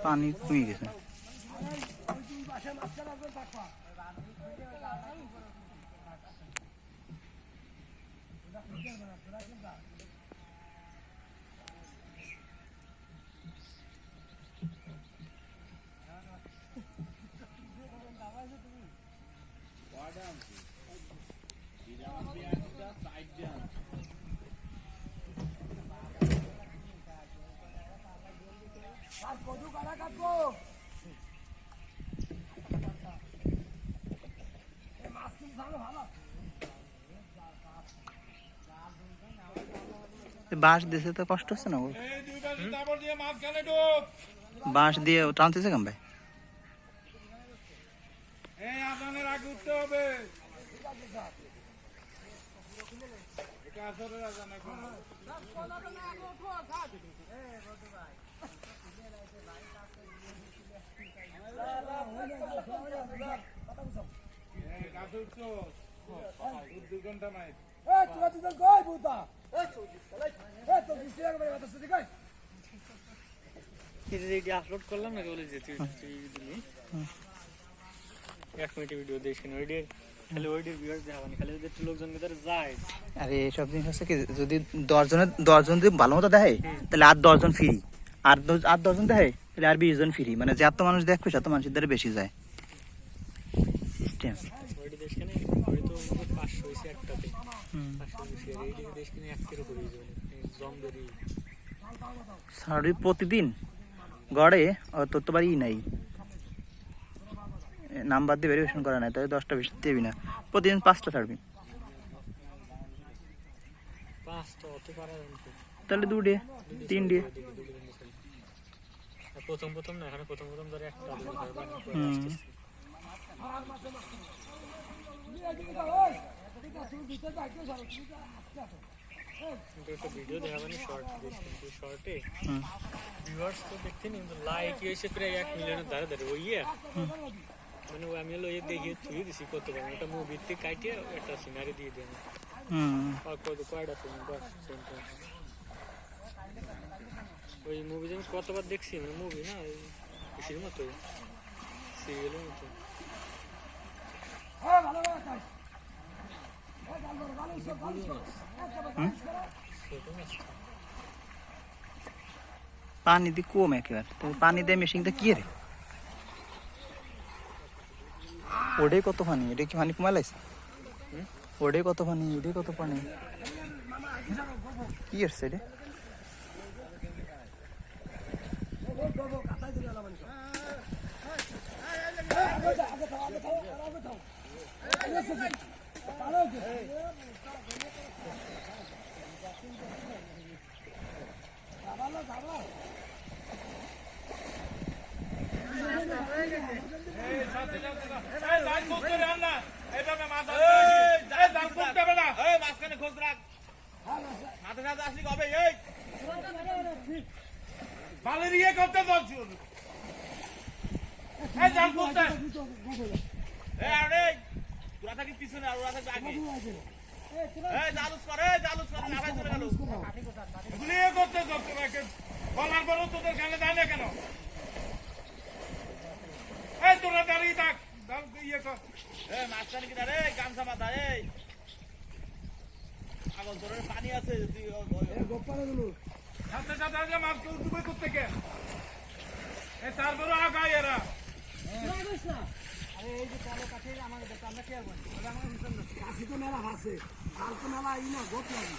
পানি কমে গেছে। বাঁশ দিয়েছে তো কষ্ট হচ্ছে না? বাঁশ দিয়ে টানতেছে কেন ভাই? আপলোড করলাম না বলে যে তুই দিলি 1 মিনিট ভিডিও দেখছেন ওইডের খালি ওইডের ভিউয়ার দেখাবানি খালি যদি লোকজন ভিতরে যায়। আরে সব জিনিস হচ্ছে কি, যদি 10 জন যদি ভালো মতো দেখে তাহলে আর 10 জন ফ্রি, আর 10 জন দেখে তাহলে আর 20 জন ফ্রি, মানে যত মানুষ দেখবে তত মানুষের দ্বারা বেশি যায় সিস্টেম। ওইডি দেশ কেন ওই তো 500 হইছে একটাতে 500 হইছে এইডি দেশ কেন 1 কিলো করে যাবে জমদেরি সারি প্রতিদিন গড়ে ততবারই নাই নাম্বার দিয়ে ভেরিফিকেশন করা নাই, তাহলে 10টা 20টা দেবি না, প্রতিদিন 5টা ছাড়বি। 5টা হতে পারে তাহলে 2 3 ডে প্রথম না, এখানে প্রথম ধরে একটা ভিডিও দেখাবানি শর্ট দেখছি, শর্টে ভিউয়ার্স তো দেখতেন কিন্তু লাইক হয়েছে প্রায় 1 মিলিয়নের ধারে ধারে ওই মানে আমি হলো দেখে তুই দিছি কত বড় একটা মুভি থেকে কাটিয়ে একটা সিনারি দিয়ে দেন কত কয়টা তুমি বস ওই মুভি আমি কতবার দেখছি, মানে মুভি না কিসের মতো সিরিয়ালের মতো। পানি দিয়ে কম একেবারে, পানি দিয়ে মেশিনটা কি রে? ওটাই কত পানি, এটা কি পানি কমা লাগছে? ওটাই কত পানি, এটাই কত পানি, কি আসছে রে? পানি আছে তারপরে আগায় এরা কাশি তো মেলা আছে আর তো মেলা ই না গোট লাগে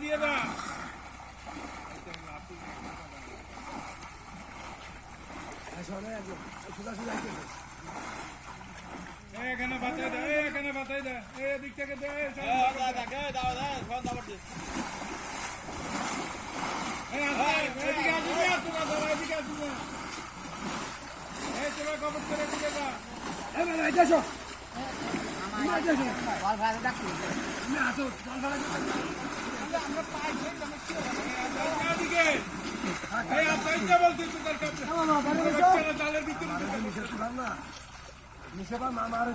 দিয়ে না এখানে বাতাই দে, এখানে বাতাই দে, এদিক থেকে দে, এদিকে আসবি আর তোরা ধর, এদিকে আসবি এই তোরা কবর করে দিকে যা নিশে বা মামার